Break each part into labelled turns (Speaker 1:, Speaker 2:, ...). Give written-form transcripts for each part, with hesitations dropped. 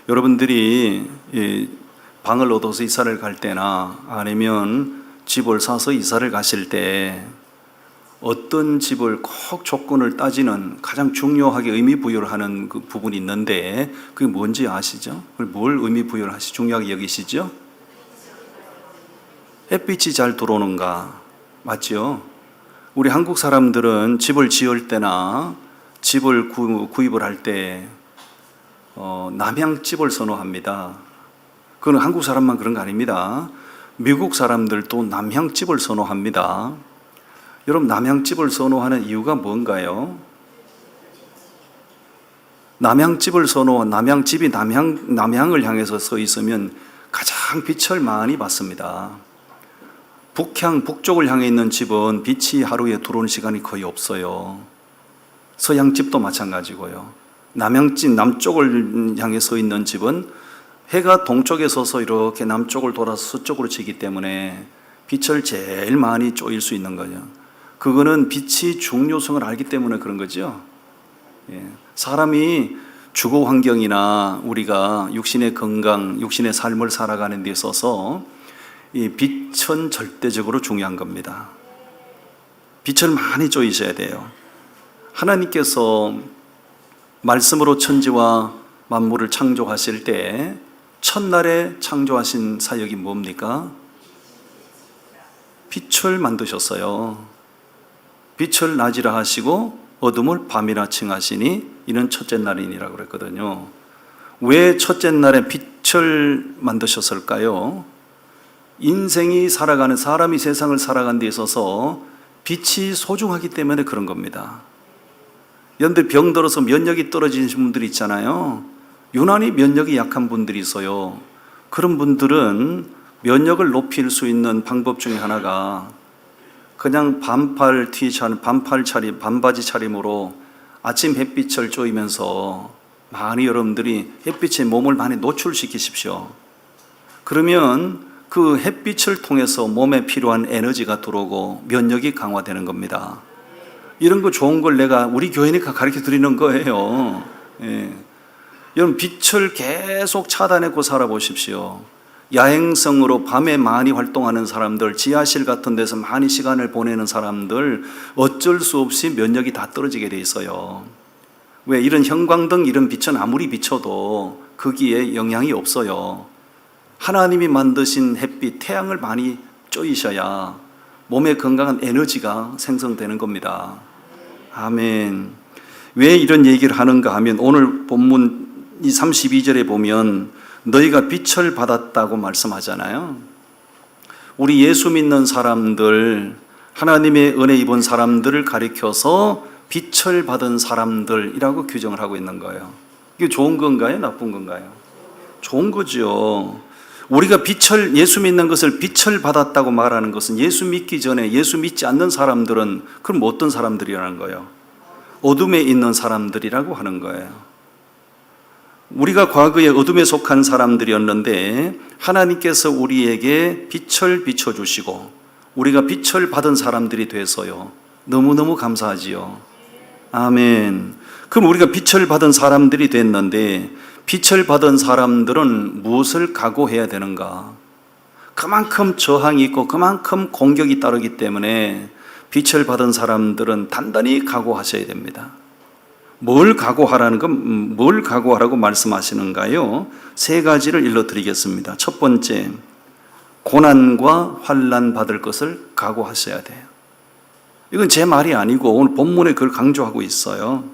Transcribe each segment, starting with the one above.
Speaker 1: 여러분들이 방을 얻어서 이사를 갈 때나 아니면 집을 사서 이사를 가실 때 어떤 집을 꼭 조건을 따지는 가장 중요하게 의미 부여를 하는 그 부분이 있는데 그게 뭔지 아시죠? 뭘 의미 부여를 중요하게 여기시죠? 햇빛이 잘 들어오는가, 맞죠? 우리 한국 사람들은 집을 지을 때나 집을 구입을 할 때 남향집을 선호합니다. 그건 한국 사람만 그런 거 아닙니다. 미국 사람들도 남향집을 선호합니다. 여러분, 남향집을 선호하는 이유가 뭔가요? 남향집을 남향집이 남향을 향해서 서 있으면 가장 빛을 많이 받습니다. 북쪽을 향해 있는 집은 빛이 하루에 들어오는 시간이 거의 없어요. 서양집도 마찬가지고요. 남쪽을 향해 서 있는 집은 해가 동쪽에 서서 이렇게 남쪽을 돌아서 서쪽으로 치기 때문에 빛을 제일 많이 쪼일 수 있는 거죠. 그거는 빛의 중요성을 알기 때문에 그런 거죠. 사람이 주거 환경이나 우리가 육신의 건강, 육신의 삶을 살아가는 데 있어서 이 빛은 절대적으로 중요한 겁니다. 빛을 많이 쪼이셔야 돼요. 하나님께서 말씀으로 천지와 만물을 창조하실 때 첫날에 창조하신 사역이 뭡니까? 빛을 만드셨어요. 빛을 낮이라 하시고 어둠을 밤이라 칭하시니 이는 첫째 날이니라고 그랬거든요. 왜 첫째 날에 빛을 만드셨을까요? 인생이 살아가는, 사람이 세상을 살아가는 데 있어서 빛이 소중하기 때문에 그런 겁니다. 여러분들 병 들어서 면역이 떨어지신 분들이 있잖아요. 유난히 면역이 약한 분들이 있어요. 그런 분들은 면역을 높일 수 있는 방법 중에 하나가 그냥 반바지 차림으로 아침 햇빛을 쬐면서 많이 여러분들이 햇빛에 몸을 많이 노출시키십시오. 그러면 그 햇빛을 통해서 몸에 필요한 에너지가 들어오고 면역이 강화되는 겁니다. 이런 거 좋은 걸 내가 우리 교회니까 가르쳐 드리는 거예요. 여러분, 빛을 계속 차단하고 살아보십시오. 야행성으로 밤에 많이 활동하는 사람들, 지하실 같은 데서 많이 시간을 보내는 사람들, 어쩔 수 없이 면역이 다 떨어지게 돼 있어요. 왜? 이런 형광등, 이런 빛은 아무리 비춰도 거기에 영향이 없어요. 하나님이 만드신 햇빛, 태양을 많이 쬐이셔야 몸에 건강한 에너지가 생성되는 겁니다. 아멘. 왜 이런 얘기를 하는가 하면 오늘 본문 이 32절에 보면 너희가 빛을 받았다고 말씀하잖아요. 우리 예수 믿는 사람들, 하나님의 은혜 입은 사람들을 가리켜서 빛을 받은 사람들이라고 규정을 하고 있는 거예요. 이게 좋은 건가요? 나쁜 건가요? 좋은 거죠. 우리가 예수 믿는 것을 빛을 받았다고 말하는 것은 예수 믿기 전에 예수 믿지 않는 사람들은 그럼 어떤 사람들이라는 거예요? 어둠에 있는 사람들이라고 하는 거예요. 우리가 과거에 어둠에 속한 사람들이었는데 하나님께서 우리에게 빛을 비춰주시고 우리가 빛을 받은 사람들이 돼서요. 너무너무 감사하지요. 아멘. 그럼 우리가 빛을 받은 사람들이 됐는데 빛을 받은 사람들은 무엇을 각오해야 되는가? 그만큼 저항이 있고 그만큼 공격이 따르기 때문에 빛을 받은 사람들은 단단히 각오하셔야 됩니다. 뭘 각오하라고 말씀하시는가요? 세 가지를 일러드리겠습니다. 첫 번째, 고난과 환난 받을 것을 각오하셔야 돼요. 이건 제 말이 아니고 오늘 본문에 그걸 강조하고 있어요.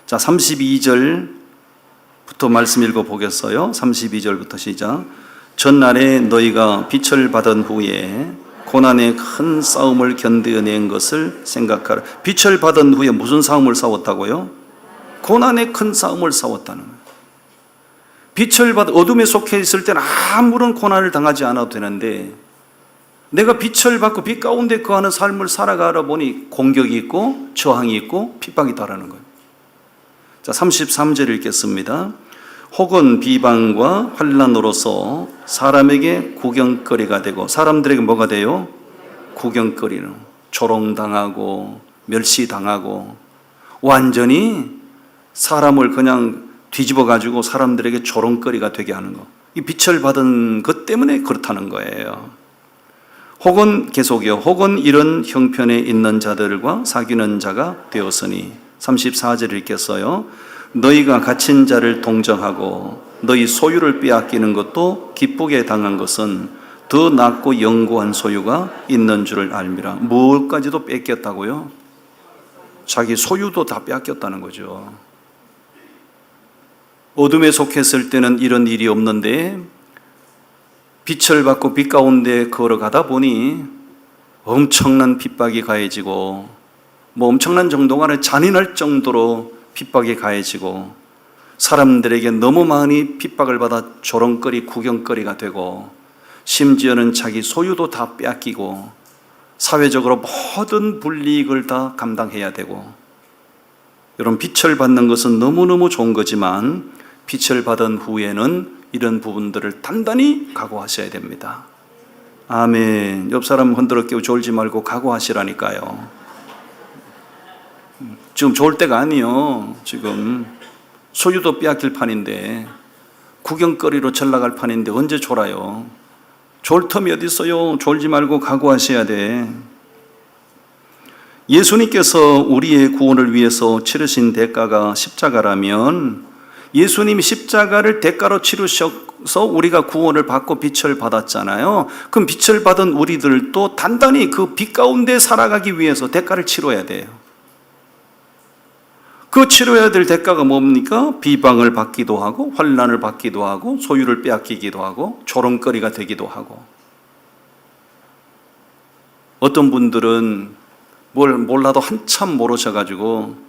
Speaker 1: 자, 32절부터 말씀 읽어보겠어요. 32절부터 시작. 전날에 너희가 빛을 받은 후에 고난의 큰 싸움을 견뎌낸 것을 생각하라. 빛을 받은 후에 무슨 싸움을 싸웠다고요? 고난의 큰 싸움을 싸웠다는 거예요. 빛을 받아 어둠에 속해 있을 때는 아무런 고난을 당하지 않아도 되는데 내가 빛을 받고 빛 가운데 거하는 삶을 살아가다 보니 공격이 있고 저항이 있고 핍박이 따르는 거예요. 자, 33절 읽겠습니다. 혹은 비방과 환난으로서 사람에게 구경거리가 되고, 사람들에게 뭐가 돼요? 구경거리는, 조롱당하고 멸시당하고 완전히 사람을 그냥 뒤집어 가지고 사람들에게 조롱거리가 되게 하는 거. 이 빛을 받은 것 때문에 그렇다는 거예요. 혹은 계속이요. 혹은 이런 형편에 있는 자들과 사귀는 자가 되었으니 34절 읽겠어요. 너희가 갇힌 자를 동정하고 너희 소유를 빼앗기는 것도 기쁘게 당한 것은 더 낫고 영구한 소유가 있는 줄을 알미라. 무엇까지도 뺏겼다고요? 자기 소유도 다 뺏겼다는 거죠. 어둠에 속했을 때는 이런 일이 없는데 빛을 받고 빛 가운데 걸어가다 보니 엄청난 핍박이 가해지고 엄청난 정도가 아니라 잔인할 정도로 핍박이 가해지고 사람들에게 너무 많이 핍박을 받아 조롱거리, 구경거리가 되고 심지어는 자기 소유도 다 빼앗기고 사회적으로 모든 불이익을 다 감당해야 되고 여러분 빛을 받는 것은 너무너무 좋은 거지만 빛을 받은 후에는 이런 부분들을 단단히 각오하셔야 됩니다. 아멘. 옆 사람 흔들어 깨고 졸지 말고 각오하시라니까요. 지금 좋을 때가 아니요. 지금 소유도 빼앗길 판인데 구경거리로 절 나갈 판인데 언제 졸아요? 졸 텀이 어디 있어요? 졸지 말고 각오하셔야 돼. 예수님께서 우리의 구원을 위해서 치르신 대가가 십자가라면 예수님이 십자가를 대가로 치르셔서 우리가 구원을 받고 빛을 받았잖아요. 그럼 빛을 받은 우리들도 단단히 그 빛 가운데 살아가기 위해서 대가를 치러야 돼요. 그 치러야 될 대가가 뭡니까? 비방을 받기도 하고 환난을 받기도 하고 소유를 빼앗기기도 하고 조롱거리가 되기도 하고 어떤 분들은 뭘 몰라도 한참 모르셔가지고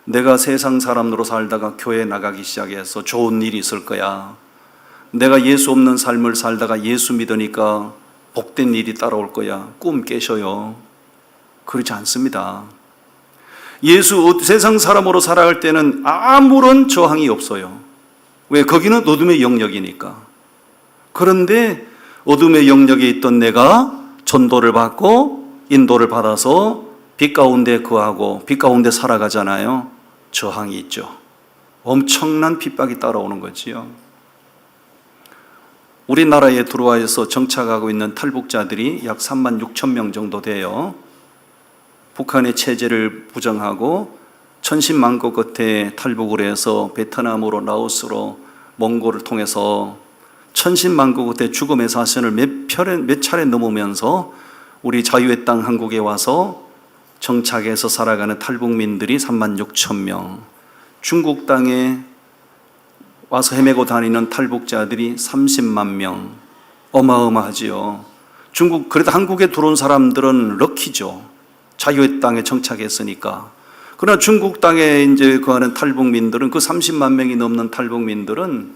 Speaker 1: 내가 세상 사람으로 살다가 교회 나가기 시작해서 좋은 일이 있을 거야. 내가 예수 없는 삶을 살다가 예수 믿으니까 복된 일이 따라올 거야. 꿈 깨셔요. 그렇지 않습니다. 세상 사람으로 살아갈 때는 아무런 저항이 없어요. 왜? 거기는 어둠의 영역이니까. 그런데 어둠의 영역에 있던 내가 전도를 받고 인도를 받아서 빛 가운데 거하고 빛 가운데 살아가잖아요. 저항이 있죠. 엄청난 핍박이 따라오는 거지요. 우리나라에 들어와서 정착하고 있는 탈북자들이 약 3만 6천 명 정도 돼요. 북한의 체제를 부정하고 천신만고 끝에 탈북을 해서 베트남으로 라오스로 몽골을 통해서 천신만고 끝에 죽음의 사선을 몇 차례 넘으면서 우리 자유의 땅 한국에 와서 정착해서 살아가는 탈북민들이 3만 6천 명, 중국 땅에 와서 헤매고 다니는 탈북자들이 30만 명, 어마어마하지요. 그래도 한국에 들어온 사람들은 럭키죠. 자유의 땅에 정착했으니까. 그러나 중국 땅에 이제 거하는 탈북민들은 그 30만 명이 넘는 탈북민들은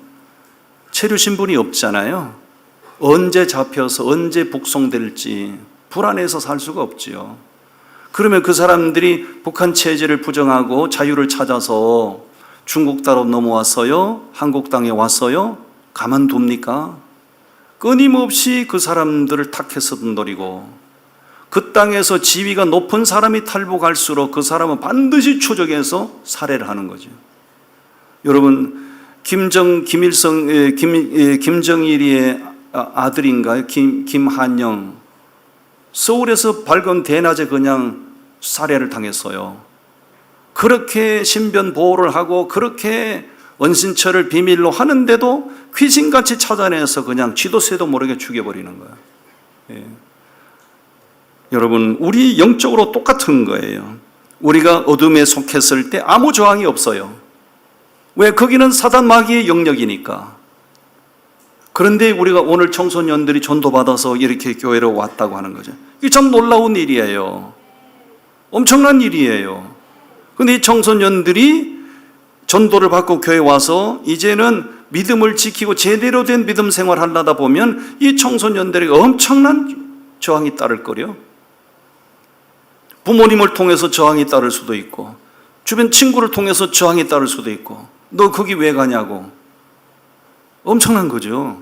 Speaker 1: 체류 신분이 없잖아요. 언제 잡혀서 언제 북송될지 불안해서 살 수가 없지요. 그러면 그 사람들이 북한 체제를 부정하고 자유를 찾아서 중국 땅으로 넘어왔어요? 한국 땅에 왔어요? 가만둡니까? 끊임없이 그 사람들을 탁해서 든돌이고 그 땅에서 지위가 높은 사람이 탈북할수록 그 사람은 반드시 추적해서 살해를 하는 거죠. 여러분 김정일이의 아들인가요? 김한영 서울에서 밝은 대낮에 그냥 살해를 당했어요. 그렇게 신변 보호를 하고 그렇게 원신처를 비밀로 하는데도 귀신같이 찾아내서 그냥 쥐도 새도 모르게 죽여버리는 거예요. 예. 여러분 우리 영적으로 똑같은 거예요. 우리가 어둠에 속했을 때 아무 저항이 없어요. 왜? 거기는 사단 마귀의 영역이니까. 그런데 우리가 오늘 청소년들이 전도받아서 이렇게 교회로 왔다고 하는 거죠. 이게 참 놀라운 일이에요. 엄청난 일이에요. 그런데 이 청소년들이 전도를 받고 교회에 와서 이제는 믿음을 지키고 제대로 된 믿음 생활을 하려다 보면 이 청소년들에게 엄청난 저항이 따를 거요. 부모님을 통해서 저항이 따를 수도 있고 주변 친구를 통해서 저항이 따를 수도 있고 너 거기 왜 가냐고 엄청난 거죠.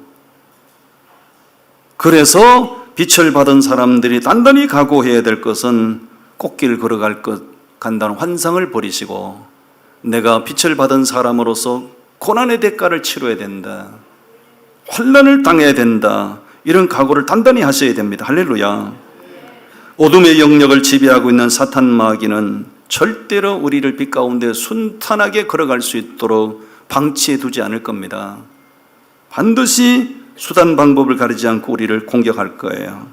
Speaker 1: 그래서 빛을 받은 사람들이 단단히 각오해야 될 것은 꽃길 걸어갈 것 간다는 환상을 버리시고 내가 빛을 받은 사람으로서 고난의 대가를 치러야 된다. 환난을 당해야 된다. 이런 각오를 단단히 하셔야 됩니다. 할렐루야. 어둠의 영역을 지배하고 있는 사탄 마귀는 절대로 우리를 빛 가운데 순탄하게 걸어갈 수 있도록 방치해 두지 않을 겁니다. 반드시 수단 방법을 가리지 않고 우리를 공격할 거예요.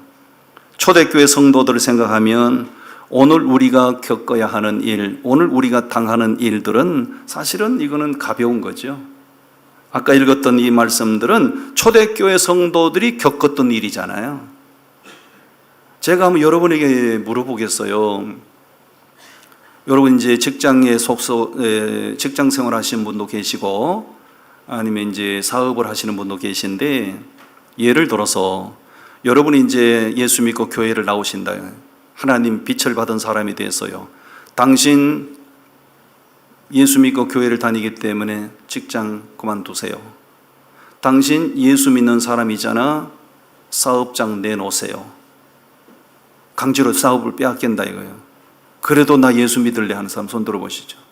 Speaker 1: 초대교회 성도들을 생각하면 오늘 우리가 겪어야 하는 일, 오늘 우리가 당하는 일들은 사실은 이거는 가벼운 거죠. 아까 읽었던 이 말씀들은 초대교회 성도들이 겪었던 일이잖아요. 제가 한번 여러분에게 물어보겠어요. 여러분 이제 직장 생활 하시는 분도 계시고 아니면 이제 사업을 하시는 분도 계신데, 예를 들어서 여러분이 이제 예수 믿고 교회를 나오신다. 하나님 빛을 받은 사람이 됐어요. 당신 예수 믿고 교회를 다니기 때문에 직장 그만두세요. 당신 예수 믿는 사람이잖아. 사업장 내놓으세요. 강제로 사업을 빼앗긴다 이거예요. 그래도 나 예수 믿을래 하는 사람 손 들어보시죠.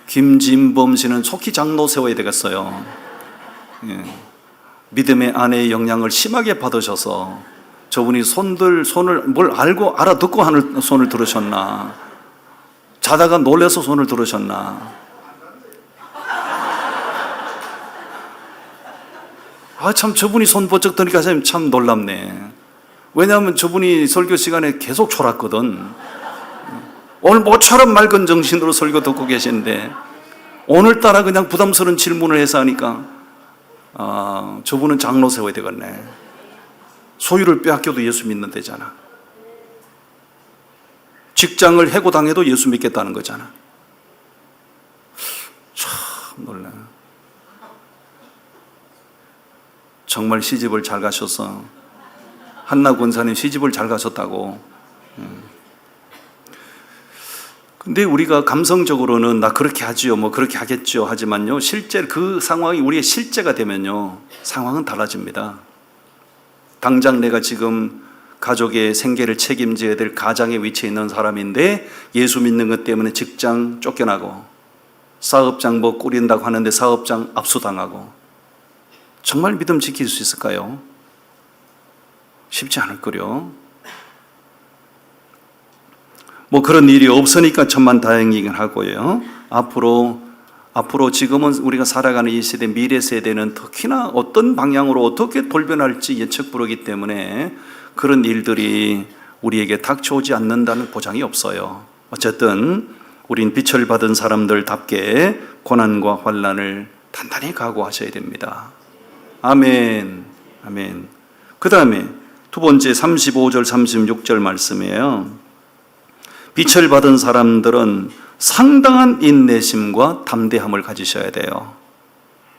Speaker 1: 김진범 씨는 속히 장로 세워야 되겠어요. 예. 믿음의 아내의 영향을 심하게 받으셔서 저분이 손을 뭘 알고 알아듣고 하는 손을 들으셨나, 자다가 놀라서 손을 들으셨나. 참 저분이 손 번쩍 드니까 참 놀랍네. 왜냐하면 저분이 설교 시간에 계속 졸았거든. 오늘 모처럼 맑은 정신으로 설교 듣고 계시는데 오늘따라 그냥 부담스러운 질문을 해서 하니까 저분은 장로 세워야 되겠네. 소유를 빼앗겨도 예수 믿는 데잖아. 직장을 해고당해도 예수 믿겠다는 거잖아. 참 놀라. 정말 시집을 잘 가셔서, 한나 권사님 시집을 잘 가셨다고. 근데 우리가 감성적으로는 나 그렇게 하지요, 뭐 그렇게 하겠죠 하지만요, 실제 그 상황이 우리의 실제가 되면요, 상황은 달라집니다. 당장 내가 지금 가족의 생계를 책임져야 될 가장의 위치에 있는 사람인데 예수 믿는 것 때문에 직장 쫓겨나고 사업장 뭐 꾸린다고 하는데 사업장 압수당하고, 정말 믿음 지킬 수 있을까요? 쉽지 않을 거요. 뭐 그런 일이 없으니까 천만다행이긴 하고요. 앞으로 지금은 우리가 살아가는 이 세대, 미래 세대는 특히나 어떤 방향으로 어떻게 돌변할지 예측 불허이기 때문에 그런 일들이 우리에게 닥쳐오지 않는다는 보장이 없어요. 어쨌든 우린 빛을 받은 사람들답게 고난과 환난을 단단히 각오하셔야 됩니다. 아멘. 아멘. 그 다음에 두 번째 35절 36절 말씀이에요. 빛을 받은 사람들은 상당한 인내심과 담대함을 가지셔야 돼요.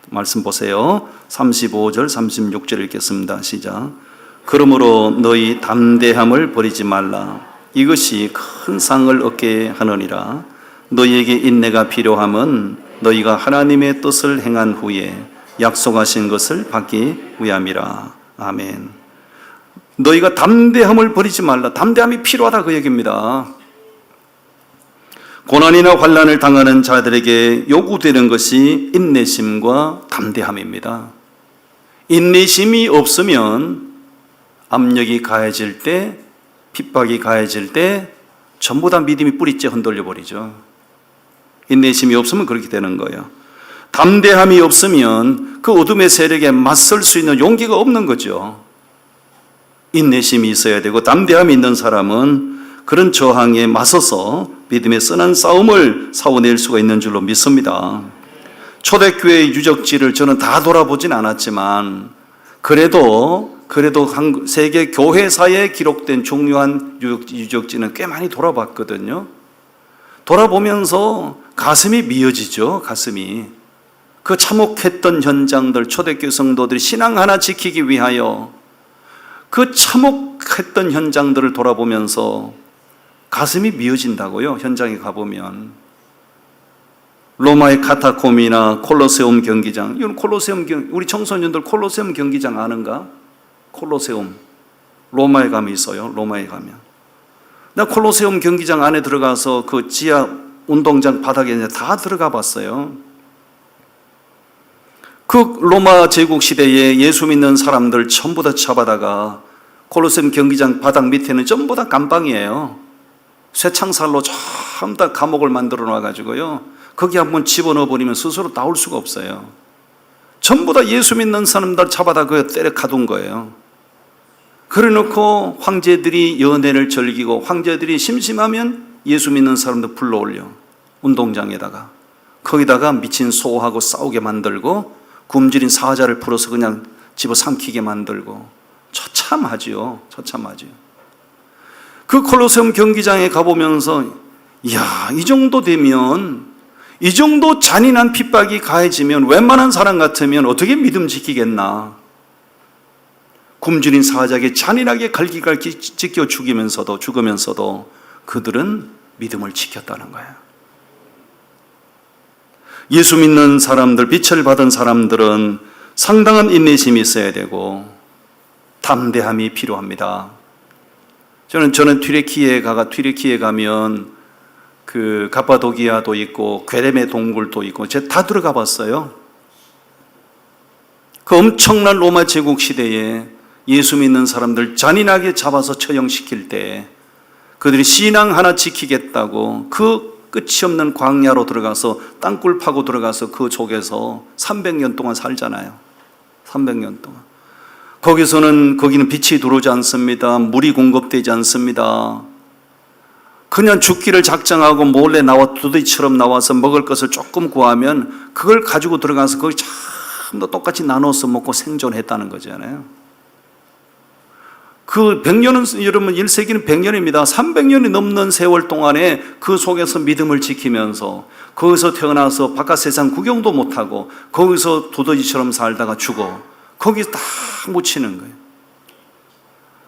Speaker 1: 말씀 보세요. 35절 36절 읽겠습니다. 시작. 그러므로 너희 담대함을 버리지 말라. 이것이 큰 상을 얻게 하느니라. 너희에게 인내가 필요함은 너희가 하나님의 뜻을 행한 후에 약속하신 것을 받기 위함이라. 아멘. 너희가 담대함을 버리지 말라. 담대함이 필요하다 그 얘기입니다. 고난이나 환난을 당하는 자들에게 요구되는 것이 인내심과 담대함입니다. 인내심이 없으면 압력이 가해질 때, 핍박이 가해질 때 전부 다 믿음이 뿌리째 흔들려 버리죠. 인내심이 없으면 그렇게 되는 거예요. 담대함이 없으면 그 어둠의 세력에 맞설 수 있는 용기가 없는 거죠. 인내심이 있어야 되고, 담대함이 있는 사람은 그런 저항에 맞서서 믿음의 선한 싸움을 싸워낼 수가 있는 줄로 믿습니다. 초대교회의 유적지를 저는 다 돌아보진 않았지만 그래도 세계 교회사에 기록된 중요한 유적지는 꽤 많이 돌아봤거든요. 돌아보면서 가슴이 미어지죠. 가슴이. 그 참혹했던 현장들, 초대교회 성도들이 신앙 하나 지키기 위하여 그 참혹했던 현장들을 돌아보면서 가슴이 미어진다고요. 현장에 가보면 로마의 카타콤이나 콜로세움 경기장, 이건 우리 청소년들 콜로세움 경기장 아는가? 콜로세움 로마에 가면 있어요. 로마에 가면 나 콜로세움 경기장 안에 들어가서 그 지하 운동장 바닥에 다 들어가 봤어요. 그 로마 제국 시대에 예수 믿는 사람들 전부 다 잡아다가 콜로세움 경기장 바닥 밑에는 전부 다 감방이에요. 쇠창살로 전부 다 감옥을 만들어 놔가지고요. 거기 한번 집어넣어 버리면 스스로 나올 수가 없어요. 전부 다 예수 믿는 사람들 잡아다 그 때려 가둔 거예요. 그래 놓고 황제들이 연회를 즐기고 황제들이 심심하면 예수 믿는 사람들 불러올려 운동장에다가 거기다가 미친 소하고 싸우게 만들고 굶주린 사자를 풀어서 그냥 집어삼키게 만들고 처참하지요. 그 콜로세움 경기장에 가보면서 이야, 이 정도 되면, 이 정도 잔인한 핍박이 가해지면 웬만한 사람 같으면 어떻게 믿음 지키겠나. 굶주린 사자에게 잔인하게 갈기갈기 찢겨 죽으면서도 그들은 믿음을 지켰다는 거예요. 예수 믿는 사람들, 빛을 받은 사람들은 상당한 인내심이 있어야 되고 담대함이 필요합니다. 저는 튀르키예에 가면 그 가파도기아도 있고 괴레메 동굴도 있고 제가 다 들어가 봤어요. 그 엄청난 로마 제국 시대에 예수 믿는 사람들 잔인하게 잡아서 처형시킬 때 그들이 신앙 하나 지키겠다고 그 끝이 없는 광야로 들어가서 땅굴 파고 들어가서 그 속에서 300년 동안 살잖아요. 300년 동안. 거기는 빛이 들어오지 않습니다. 물이 공급되지 않습니다. 그냥 죽기를 작정하고 몰래 두더지처럼 나와서 먹을 것을 조금 구하면 그걸 가지고 들어가서 거기 전부 똑같이 나눠서 먹고 생존했다는 거잖아요. 그 100년은, 여러분 1세기는 100년입니다. 300년이 넘는 세월 동안에 그 속에서 믿음을 지키면서 거기서 태어나서 바깥 세상 구경도 못하고 거기서 두더지처럼 살다가 죽어. 거기 딱 묻히는 거예요.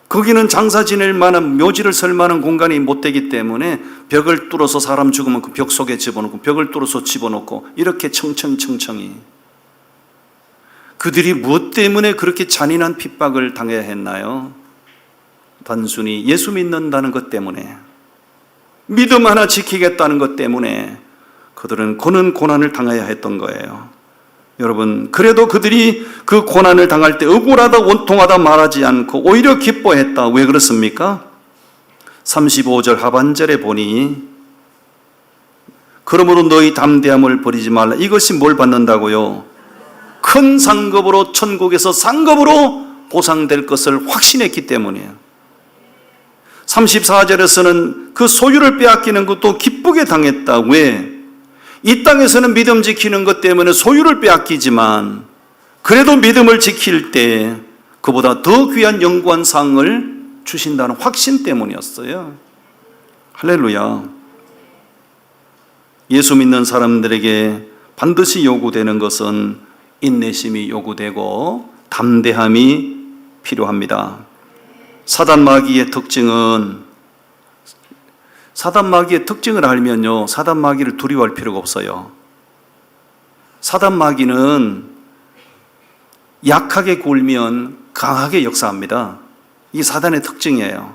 Speaker 1: 거기는 장사 지낼 만한, 묘지를 설 만한 공간이 못 되기 때문에 벽을 뚫어서 사람 죽으면 그 벽 속에 집어넣고 벽을 뚫어서 집어넣고 이렇게 청청이. 그들이 무엇 때문에 그렇게 잔인한 핍박을 당해야 했나요? 단순히 예수 믿는다는 것 때문에, 믿음 하나 지키겠다는 것 때문에 그들은 그런 고난을 당해야 했던 거예요. 여러분, 그래도 그들이 그 고난을 당할 때 억울하다 원통하다 말하지 않고 오히려 기뻐했다. 왜 그렇습니까? 35절 하반절에 보니 그러므로 너희 담대함을 버리지 말라. 이것이 뭘 받는다고요? 큰 상급으로, 천국에서 상급으로 보상될 것을 확신했기 때문이에요. 34절에서는 그 소유를 빼앗기는 것도 기쁘게 당했다. 왜? 이 땅에서는 믿음 지키는 것 때문에 소유를 빼앗기지만 그래도 믿음을 지킬 때 그보다 더 귀한 영광 상을 주신다는 확신 때문이었어요. 할렐루야. 예수 믿는 사람들에게 반드시 요구되는 것은 인내심이 요구되고 담대함이 필요합니다. 사단 마귀의 특징을 알면요, 사단 마귀를 두려워할 필요가 없어요. 사단 마귀는 약하게 굴면 강하게 역사합니다. 이게 사단의 특징이에요.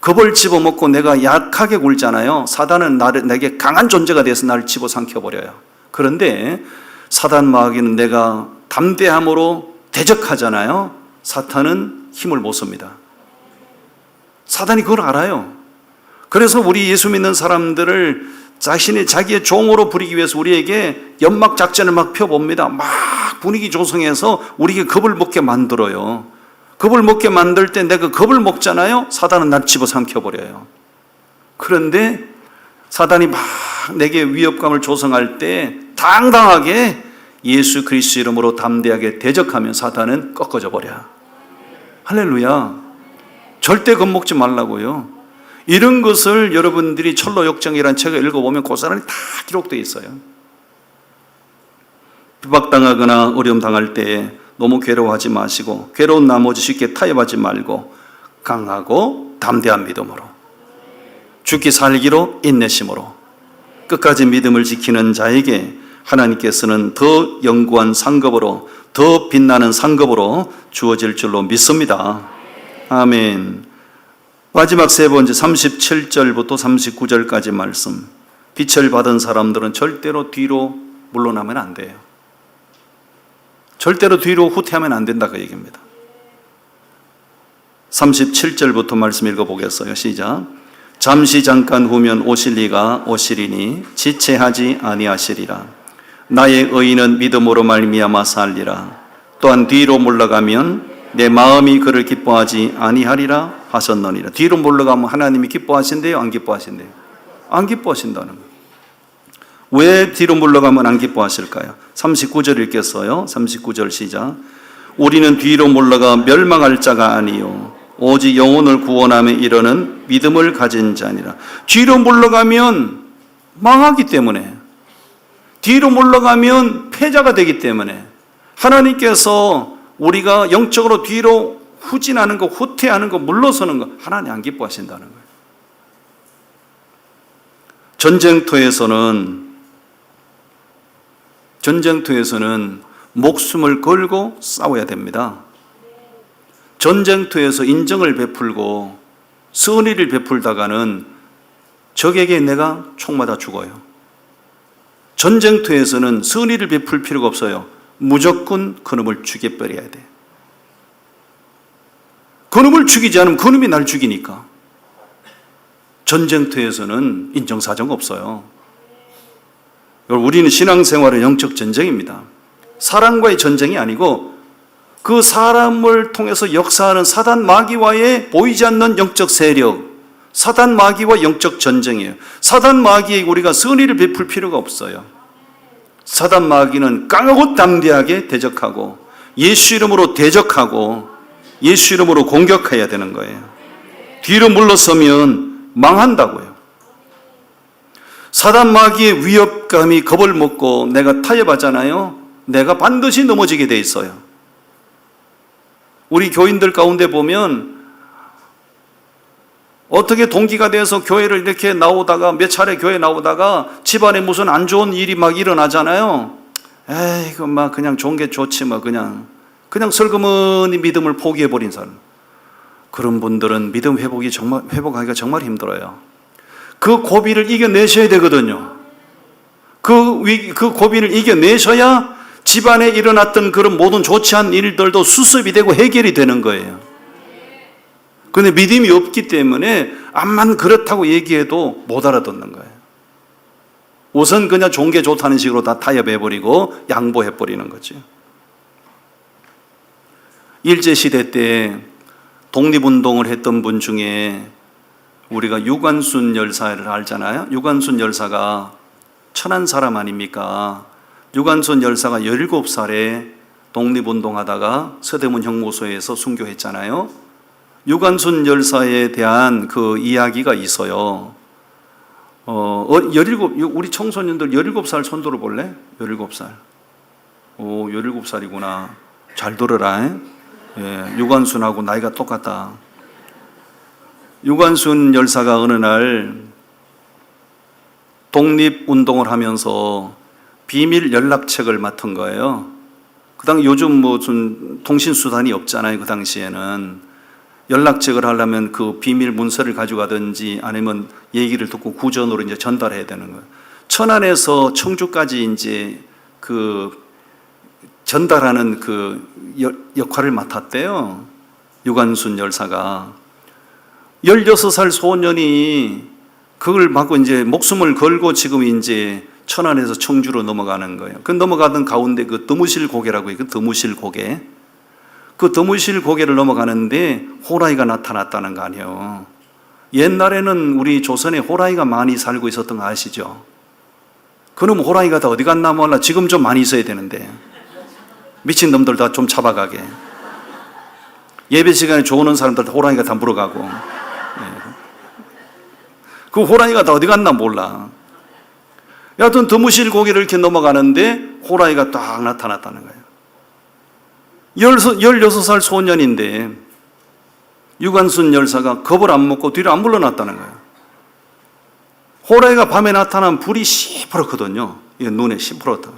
Speaker 1: 겁을 집어먹고 내가 약하게 굴잖아요. 사단은 내게 강한 존재가 돼서 나를 집어삼켜버려요. 그런데 사단 마귀는 내가 담대함으로 대적하잖아요. 사탄은 힘을 못 씁니다. 사단이 그걸 알아요. 그래서 우리 예수 믿는 사람들을 자기의 종으로 부리기 위해서 우리에게 연막 작전을 막 펴봅니다. 막 분위기 조성해서 우리에게 겁을 먹게 만들어요. 겁을 먹게 만들 때 내가 겁을 먹잖아요. 사단은 날 집어삼켜버려요. 그런데 사단이 막 내게 위협감을 조성할 때 당당하게 예수 그리스도 이름으로 담대하게 대적하면 사단은 꺾어져 버려요. 할렐루야. 절대 겁먹지 말라고요. 이런 것을 여러분들이 철로역정이라는 책을 읽어보면 그 사람이 다 기록되어 있어요. 핍박당하거나 어려움 당할 때 너무 괴로워하지 마시고 괴로운 나머지 쉽게 타협하지 말고 강하고 담대한 믿음으로 죽기 살기로 인내심으로 끝까지 믿음을 지키는 자에게 하나님께서는 더 영구한 상급으로 더 빛나는 상급으로 주어질 줄로 믿습니다. 아멘. 마지막 세 번째 37절부터 39절까지 말씀. 빛을 받은 사람들은 절대로 뒤로 물러나면 안 돼요. 절대로 뒤로 후퇴하면 안 된다 그 얘기입니다. 37절부터 말씀 읽어보겠어요. 시작. 잠시 잠깐 후면 오실 이가 오시리니 지체하지 아니하시리라. 나의 의인은 믿음으로 말미암아 살리라. 또한 뒤로 물러가면 내 마음이 그를 기뻐하지 아니하리라 하셨느니라. 뒤로 물러가면 하나님이 기뻐하신대요? 안 기뻐하신대요? 안 기뻐하신다는 거예요. 왜 뒤로 물러가면 안 기뻐하실까요? 39절 읽겠어요. 39절 시작. 우리는 뒤로 물러가 멸망할 자가 아니요 오직 영혼을 구원함에 이르는 믿음을 가진 자니라. 뒤로 물러가면 망하기 때문에, 뒤로 물러가면 패자가 되기 때문에 하나님께서 우리가 영적으로 뒤로 후진하는 거, 후퇴하는 거, 물러서는 거 하나님 안 기뻐하신다는 거예요. 전쟁터에서는 목숨을 걸고 싸워야 됩니다. 전쟁터에서 인정을 베풀고 선의를 베풀다가는 적에게 내가 총 맞아 죽어요. 전쟁터에서는 선의를 베풀 필요가 없어요. 무조건 그놈을 죽여버려야 돼. 그놈을 죽이지 않으면 그놈이 날 죽이니까. 전쟁터에서는 인정사정 없어요. 우리는 신앙생활의 영적 전쟁입니다. 사람과의 전쟁이 아니고 그 사람을 통해서 역사하는 사단 마귀와의 보이지 않는 영적 세력, 사단 마귀와 영적 전쟁이에요. 사단 마귀에 우리가 선의를 베풀 필요가 없어요. 사단 마귀는 강하고 담대하게 대적하고 예수 이름으로 대적하고 예수 이름으로 공격해야 되는 거예요. 뒤로 물러서면 망한다고요. 사단 마귀의 위협감이 겁을 먹고 내가 타협하잖아요. 내가 반드시 넘어지게 돼 있어요. 우리 교인들 가운데 보면 어떻게 동기가 돼서 교회를 이렇게 나오다가 몇 차례 교회 나오다가 집안에 무슨 안 좋은 일이 막 일어나잖아요. 에이, 그 막 그냥 좋은 게 좋지 뭐 그냥 슬그머니 믿음을 포기해 버린 사람. 그런 분들은 믿음 회복하기가 정말 힘들어요. 그 고비를 이겨내셔야 되거든요. 그 고비를 이겨내셔야 집안에 일어났던 그런 모든 좋지 않은 일들도 수습이 되고 해결이 되는 거예요. 그런데 믿음이 없기 때문에 암만 그렇다고 얘기해도 못 알아듣는 거예요. 우선 그냥 좋은 게 좋다는 식으로 다 타협해버리고 양보해버리는 거죠. 일제시대 때 독립운동을 했던 분 중에 우리가 유관순 열사를 알잖아요. 유관순 열사가 천한 사람 아닙니까? 유관순 열사가 17살에 독립운동하다가 서대문 형무소에서 순교했잖아요. 유관순 열사에 대한 그 이야기가 있어요. 17, 우리 청소년들 17살 손 들어볼래? 17살. 오, 17살이구나. 잘 들어라. 예, 유관순하고 나이가 똑같다. 유관순 열사가 어느 날 독립운동을 하면서 비밀 연락책을 맡은 거예요. 그 당시 요즘 무슨 통신수단이 없잖아요. 그 당시에는. 연락책을 하려면 그 비밀 문서를 가져가든지 아니면 얘기를 듣고 구전으로 이제 전달해야 되는 거예요. 천안에서 청주까지 이제 그 전달하는 그 역할을 맡았대요. 유관순 열사가. 16살 소년이 그걸 맡고 이제 목숨을 걸고 지금 이제 천안에서 청주로 넘어가는 거예요. 그 넘어가던 가운데 그 드무실 고개라고 해요. 그 드무실 고개. 그 드무실 고개를 넘어가는데 호랑이가 나타났다는 거 아니에요. 옛날에는 우리 조선에 호랑이가 많이 살고 있었던 거 아시죠? 그놈 호랑이가 다 어디 갔나 몰라. 지금 좀 많이 있어야 되는데. 미친 놈들 다 좀 잡아가게. 예배 시간에 좋은 사람들 다 호랑이가 다 물어가고. 그 호랑이가 다 어디 갔나 몰라. 여하튼 드무실 고개를 이렇게 넘어가는데 호랑이가 딱 나타났다는 거예요. 16살 소년인데 유관순 열사가 겁을 안 먹고 뒤로 안 물러났다는 거예요. 호랑이가 밤에 나타나면 불이 시퍼렇거든요. 눈에 시퍼렇다.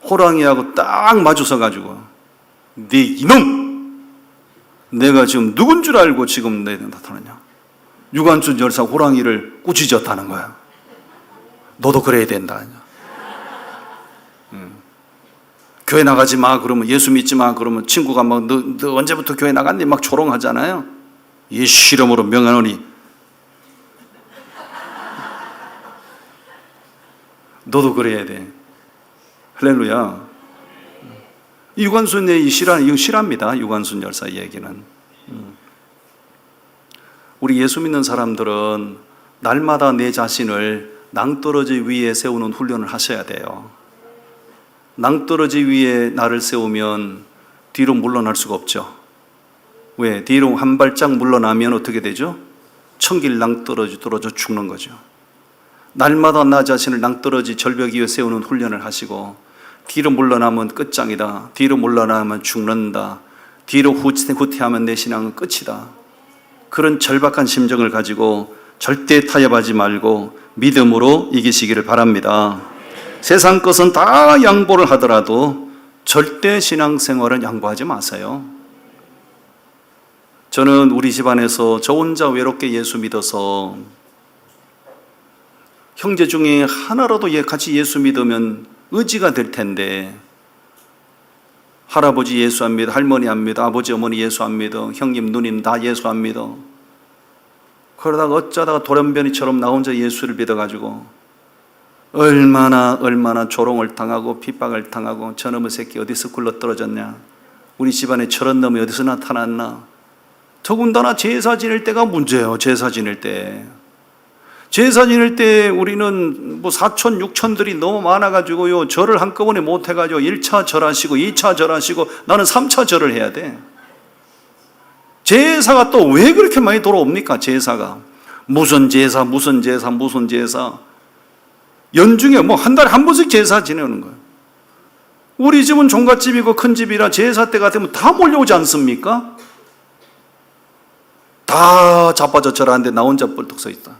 Speaker 1: 호랑이하고 딱 마주서 가지고 네 이놈! 내가 지금 누군 줄 알고 지금 내 나타나냐? 유관순 열사 호랑이를 꾸짖었다는 거야. 너도 그래야 된다. 교회 나가지 마 그러면, 예수 믿지 마 그러면 친구가 막 너 언제부터 교회 나갔니? 막 조롱하잖아요. 이 실험으로 명하노니 너도 그래야 돼. 할렐루야. 유관순의 이 실화, 이거 실화입니다. 유관순 열사 얘기는. 우리 예수 믿는 사람들은 날마다 내 자신을 낭떠러지 위에 세우는 훈련을 하셔야 돼요. 낭떠러지 위에 나를 세우면 뒤로 물러날 수가 없죠. 왜? 뒤로 한 발짝 물러나면 어떻게 되죠? 천길 낭떠러지 떨어져 죽는 거죠. 날마다 나 자신을 낭떠러지 절벽 위에 세우는 훈련을 하시고, 뒤로 물러나면 끝장이다, 뒤로 물러나면 죽는다, 뒤로 후퇴하면 내 신앙은 끝이다, 그런 절박한 심정을 가지고 절대 타협하지 말고 믿음으로 이기시기를 바랍니다. 세상 것은 다 양보를 하더라도 절대 신앙생활은 양보하지 마세요. 저는 우리 집안에서 저 혼자 외롭게 예수 믿어서, 형제 중에 하나라도 같이 예수 믿으면 의지가 될 텐데, 할아버지 예수 안 믿어, 할머니 안 믿어, 아버지 어머니 예수 안 믿어, 형님 누님 다 예수 안 믿어. 그러다가 어쩌다가 돌연변이처럼 나 혼자 예수를 믿어가지고 얼마나 조롱을 당하고 핍박을 당하고, 저놈의 새끼 어디서 굴러떨어졌냐, 우리 집안에 저런 놈이 어디서 나타났나. 더군다나 제사 지낼 때가 문제예요. 제사 지낼 때 우리는 뭐 사촌 육촌들이 너무 많아가지고요, 절을 한꺼번에 못해가지고 1차 절하시고 2차 절하시고 나는 3차 절을 해야 돼. 제사가 또 왜 그렇게 많이 돌아옵니까? 제사가 무슨 제사 연중에 뭐 한 달에 한 번씩 제사 지내는 거예요. 우리 집은 종갓집이고 큰 집이라 제사 때 같으면 다 몰려오지 않습니까? 다 자빠져 절하는데 나 혼자 뻘떡 서 있다.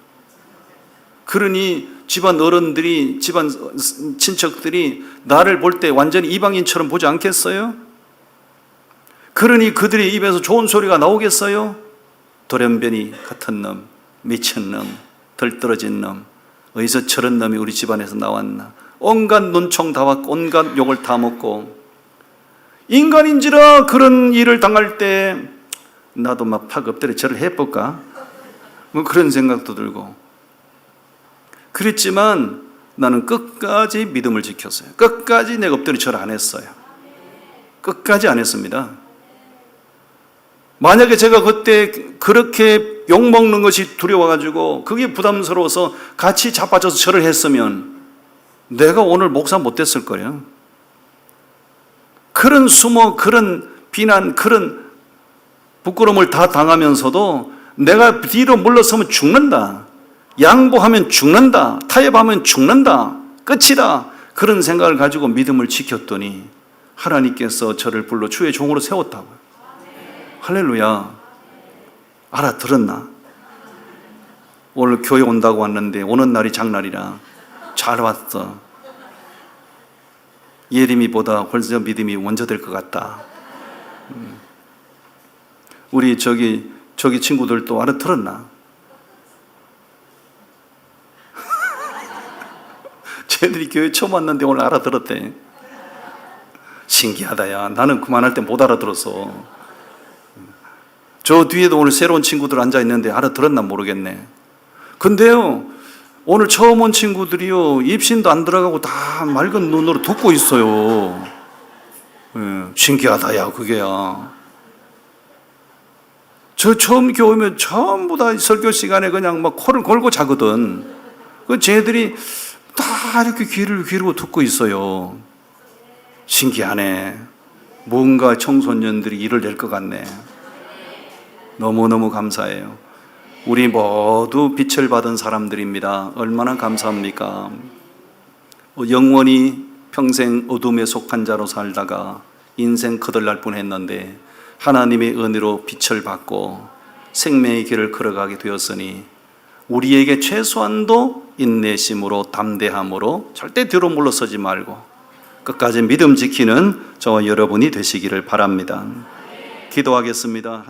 Speaker 1: 그러니 집안 어른들이, 집안 친척들이 나를 볼 때 완전히 이방인처럼 보지 않겠어요? 그러니 그들의 입에서 좋은 소리가 나오겠어요? 돌연변이 같은 놈, 미친 놈, 덜 떨어진 놈, 어디서 저런 놈이 우리 집안에서 나왔나. 온갖 눈총 다 받고 온갖 욕을 다 먹고, 인간인지라 그런 일을 당할 때 나도 막 팍 엎드려 절을 해볼까? 뭐 그런 생각도 들고. 그랬지만 나는 끝까지 믿음을 지켰어요. 끝까지 내가 엎드려 절 안 했어요. 끝까지 안 했습니다. 만약에 제가 그때 그렇게 욕먹는 것이 두려워가지고 그게 부담스러워서 같이 자빠져서 절을 했으면 내가 오늘 목사 못 됐을 거예요. 그런 수모, 그런 비난, 그런 부끄러움을 다 당하면서도 내가 뒤로 물러서면 죽는다, 양보하면 죽는다, 타협하면 죽는다, 끝이다, 그런 생각을 가지고 믿음을 지켰더니 하나님께서 저를 불러 주의 종으로 세웠다고요. 할렐루야. 알아들었나? 오늘 교회 온다고 왔는데 오는 날이 장날이라 잘 왔어. 예림이보다 벌써 믿음이 먼저 될 것 같다. 우리 저기 친구들도 알아들었나? 쟤들이 교회 처음 왔는데 오늘 알아들었대. 신기하다. 야, 나는 그만할 때 못 알아들었어. 저 뒤에도 오늘 새로운 친구들 앉아 있는데 알아들었나 모르겠네. 근데요, 오늘 처음 온 친구들이요, 입신도 안 들어가고 다 맑은 눈으로 듣고 있어요. 신기하다. 야, 그게야. 저 처음 교회 오면 전부 다 설교 시간에 그냥 막 코를 골고 자거든. 그 쟤들이 다 이렇게 귀를 기울이고 듣고 있어요. 신기하네. 뭔가 청소년들이 일을 낼 것 같네. 너무너무 감사해요. 우리 모두 빛을 받은 사람들입니다. 얼마나 감사합니까? 영원히 평생 어둠에 속한 자로 살다가 인생 거들날 뻔했는데 하나님의 은혜로 빛을 받고 생명의 길을 걸어가게 되었으니 우리에게 최소한도 인내심으로 담대함으로 절대 뒤로 물러서지 말고 끝까지 믿음 지키는 저와 여러분이 되시기를 바랍니다. 기도하겠습니다.